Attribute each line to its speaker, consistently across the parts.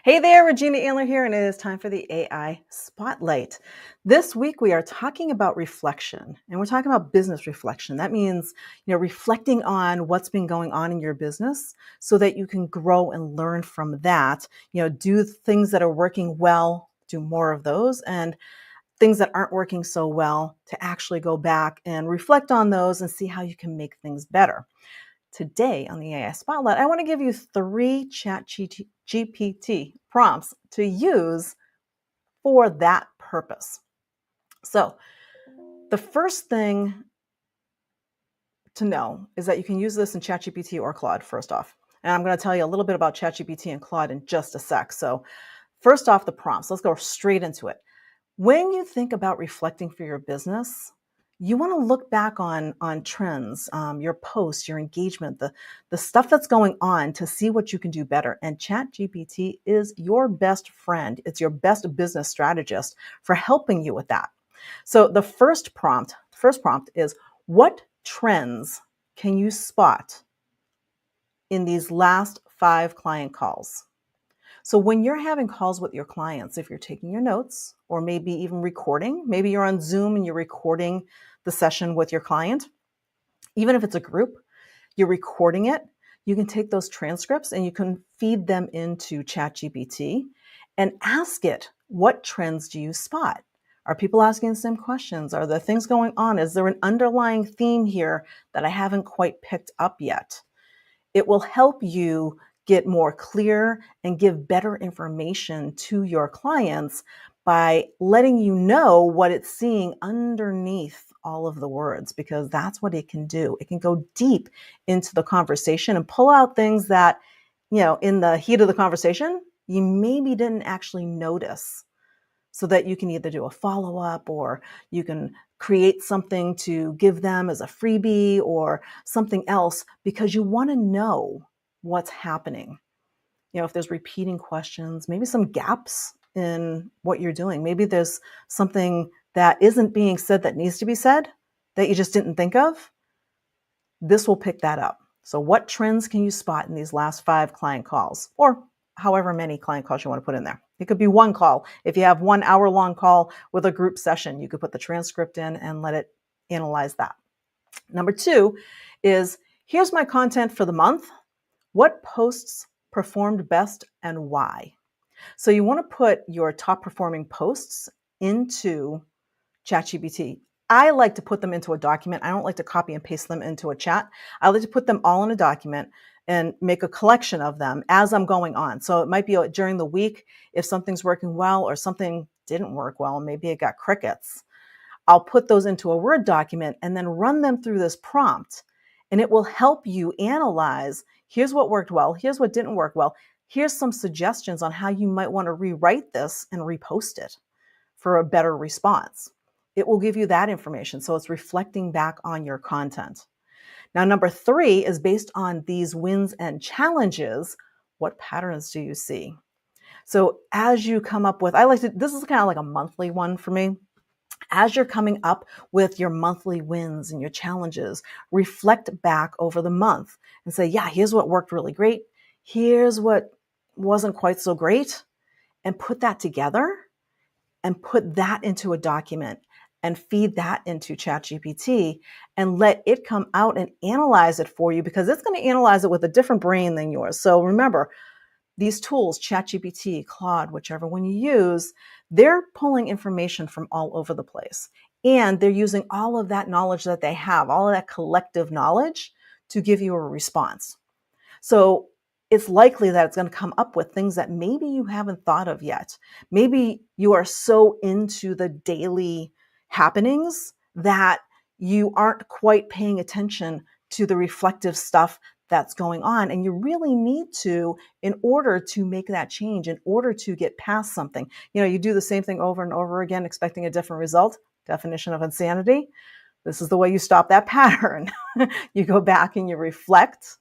Speaker 1: Hey there, Regina Andler here, and it is time for the AI Spotlight. This week we are talking about reflection, and we're talking about business reflection. That means, reflecting on what's been going on in your business so that you can grow and learn from that. Do things that are working well, do more of those, and things that aren't working so well to actually go back and reflect on those and see how you can make things better. Today on the AI Spotlight, I want to give you 3 ChatGPT prompts to use for that purpose. So, the first thing to know is that you can use this in ChatGPT or Claude, first off. And I'm going to tell you a little bit about ChatGPT and Claude in just a sec. So, first off, the prompts. Let's go straight into it. When you think about reflecting for your business, you want to look back on trends, your posts, your engagement, the stuff that's going on to see what you can do better. And ChatGPT is your best friend. It's your best business strategist for helping you with that. So the first prompt is, what trends can you spot in these last 5 client calls? So when you're having calls with your clients, if you're taking your notes or maybe even recording, maybe you're on Zoom and you're recording the session with your client, even if it's a group, you're recording it, you can take those transcripts and you can feed them into ChatGPT and ask it, what trends do you spot? Are people asking the same questions? Are there things going on? Is there an underlying theme here that I haven't quite picked up yet? It will help you get more clear and give better information to your clients by letting you know what it's seeing underneath all of the words, because that's what it can do. It can go deep into the conversation and pull out things that, in the heat of the conversation, you maybe didn't actually notice, so that you can either do a follow-up or you can create something to give them as a freebie or something else, because you want to know what's happening. If there's repeating questions, maybe some gaps in what you're doing. Maybe there's something that isn't being said that needs to be said that you just didn't think of. This will pick that up. So what trends can you spot in these last 5 client calls, or however many client calls you want to put in there? It could be one call. If you have 1 hour-long call with a group session, you could put the transcript in and let it analyze that. Number 2 is, here's my content for the month. What posts performed best and why? So you want to put your top performing posts into ChatGPT. I like to put them into a document. I don't like to copy and paste them into a chat. I like to put them all in a document and make a collection of them as I'm going on. So it might be during the week, if something's working well or something didn't work well, maybe it got crickets, I'll put those into a Word document and then run them through this prompt. And it will help you analyze, here's what worked well, here's what didn't work well, here's some suggestions on how you might want to rewrite this and repost it for a better response. It will give you that information. So it's reflecting back on your content. Now, number 3 is, based on these wins and challenges, what patterns do you see? So as you come up with, this is kind of like a monthly one for me. As you're coming up with your monthly wins and your challenges, reflect back over the month and say, yeah, here's what worked really great. Here's what wasn't quite so great. And put that together and put that into a document and feed that into ChatGPT and let it come out and analyze it for you, because it's going to analyze it with a different brain than yours. So remember, these tools, ChatGPT, Claude, whichever one you use, they're pulling information from all over the place. And they're using all of that knowledge that they have, all of that collective knowledge, to give you a response. So it's likely that it's going to come up with things that maybe you haven't thought of yet. Maybe you are so into the daily happenings that you aren't quite paying attention to the reflective stuff that's going on. And you really need to, in order to make that change, in order to get past something. You do the same thing over and over again, expecting a different result. Definition of insanity. This is the way you stop that pattern. You go back and you reflect,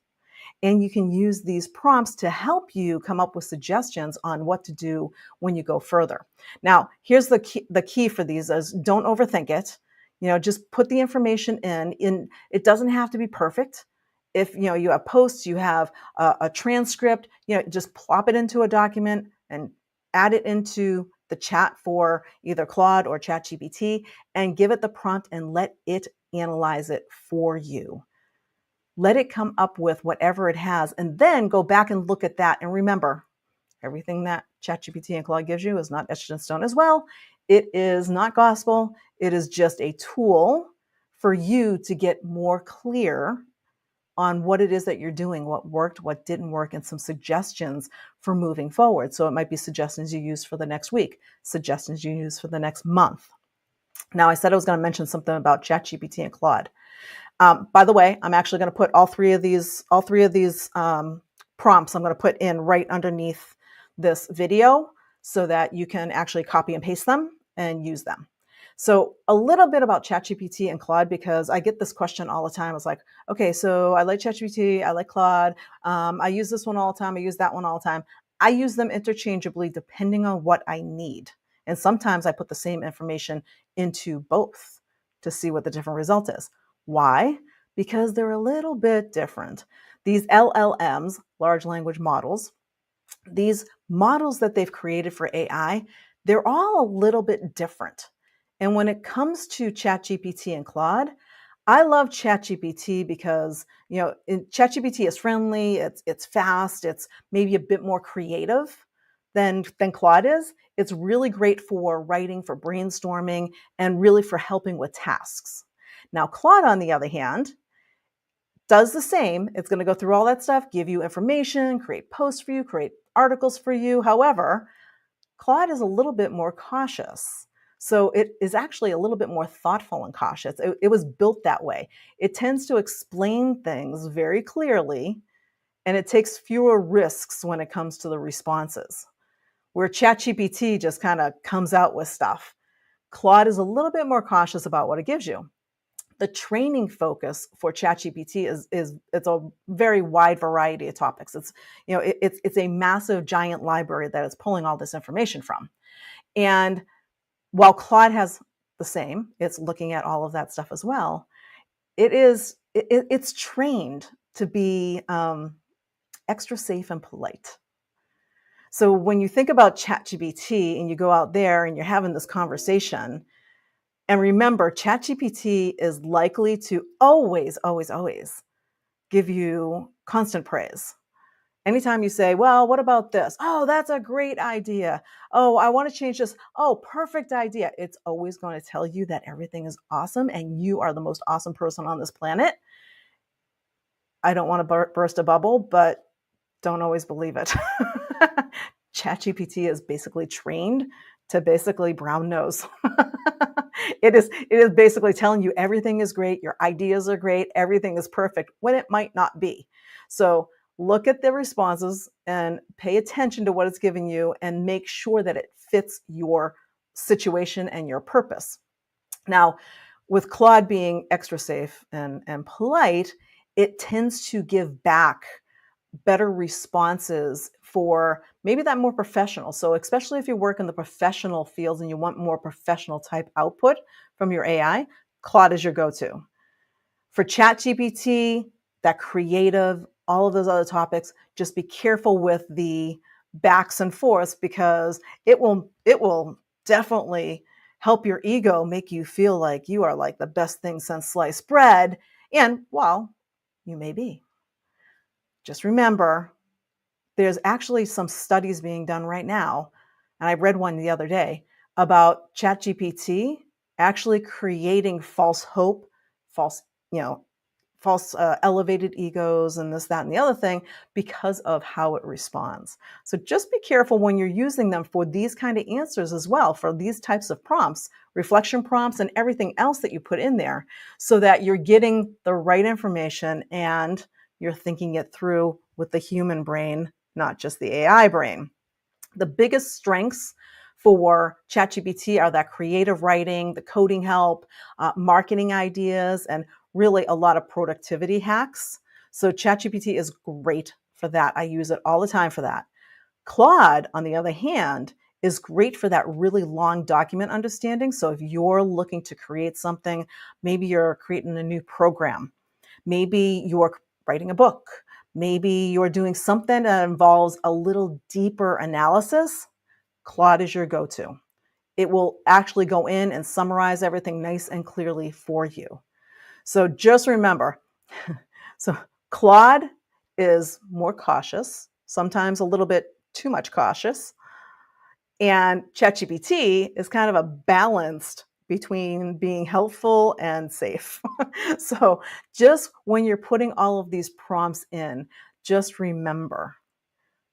Speaker 1: and you can use these prompts to help you come up with suggestions on what to do when you go further. Now, here's the key for these is, don't overthink it. Just put the information in. It doesn't have to be perfect. If you have posts, you have a transcript, just plop it into a document and add it into the chat for either Claude or ChatGPT and give it the prompt and let it analyze it for you. Let it come up with whatever it has, and then go back and look at that. And remember, everything that ChatGPT and Claude gives you is not etched in stone as well. It is not gospel. It is just a tool for you to get more clear on what it is that you're doing, what worked, what didn't work, and some suggestions for moving forward. So it might be suggestions you use for the next week, suggestions you use for the next month. Now, I said I was going to mention something about ChatGPT and Claude. By the way, I'm actually going to put all three of these prompts I'm going to put in right underneath this video so that you can actually copy and paste them and use them. So a little bit about ChatGPT and Claude, because I get this question all the time. It's like, okay, so I like ChatGPT, I like Claude. I use this one all the time. I use that one all the time. I use them interchangeably depending on what I need. And sometimes I put the same information into both to see what the different result is. Why? Because they're a little bit different. These LLMs, large language models, these models that they've created for AI, they're all a little bit different. And when it comes to ChatGPT and Claude, I love ChatGPT because, ChatGPT is friendly, it's fast, it's maybe a bit more creative than Claude is. It's really great for writing, for brainstorming, and really for helping with tasks. Now, Claude, on the other hand, does the same. It's going to go through all that stuff, give you information, create posts for you, create articles for you. However, Claude is a little bit more cautious. So it is actually a little bit more thoughtful and cautious. It was built that way. It tends to explain things very clearly, and it takes fewer risks when it comes to the responses. Where ChatGPT just kind of comes out with stuff, Claude is a little bit more cautious about what it gives you. The training focus for ChatGPT is it's a very wide variety of topics. It's a massive giant library that it's pulling all this information from. And while Claude has the same, it's looking at all of that stuff as well. It's trained to be extra safe and polite. So when you think about ChatGPT and you go out there and you're having this conversation, and remember, ChatGPT is likely to always, always, always give you constant praise. Anytime you say, well, what about this? Oh, that's a great idea. Oh, I want to change this. Oh, perfect idea. It's always going to tell you that everything is awesome and you are the most awesome person on this planet. I don't want to burst a bubble, but don't always believe it. ChatGPT is basically trained to basically brown nose. It is basically telling you everything is great, your ideas are great, everything is perfect, when it might not be. So look at the responses and pay attention to what it's giving you and make sure that it fits your situation and your purpose. Now, with Claude being extra safe and polite, it tends to give back better responses for maybe that more professional. So especially if you work in the professional fields and you want more professional type output from your AI, Claude is your go-to. For ChatGPT, that creative, all of those other topics, just be careful with the backs and forths because it will definitely help your ego make you feel like you are like the best thing since sliced bread. And well, you may be. Just remember, there's actually some studies being done right now, and I read one the other day about ChatGPT actually creating false hope, false elevated egos and this, that, and the other thing because of how it responds. So just be careful when you're using them for these kind of answers as well, for these types of prompts, reflection prompts, and everything else that you put in there so that you're getting the right information and you're thinking it through with the human brain, not just the AI brain. The biggest strengths for ChatGPT are that creative writing, the coding help, marketing ideas, and really a lot of productivity hacks. So ChatGPT is great for that. I use it all the time for that. Claude, on the other hand, is great for that really long document understanding. So if you're looking to create something, maybe you're creating a new program, maybe you're writing a book, maybe you're doing something that involves a little deeper analysis, Claude is your go-to. It will actually go in and summarize everything nice and clearly for you. So just remember, so Claude is more cautious, sometimes a little bit too much cautious. And ChatGPT is kind of a balanced between being helpful and safe. So just when you're putting all of these prompts in, just remember,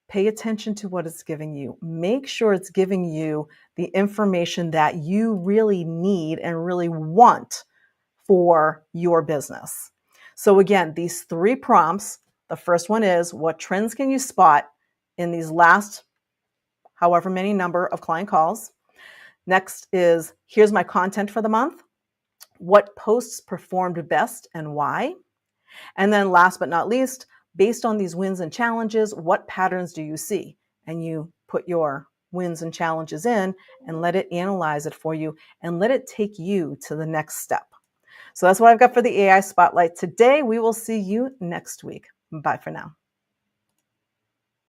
Speaker 1: pay attention to what it's giving you. Make sure it's giving you the information that you really need and really want for your business. So again, these 3 prompts, the first one is, what trends can you spot in these last however many number of client calls? Next is, here's my content for the month. What posts performed best and why? And then last but not least, based on these wins and challenges, what patterns do you see? And you put your wins and challenges in and let it analyze it for you and let it take you to the next step. So that's what I've got for the AI Spotlight today. We will see you next week. Bye for now.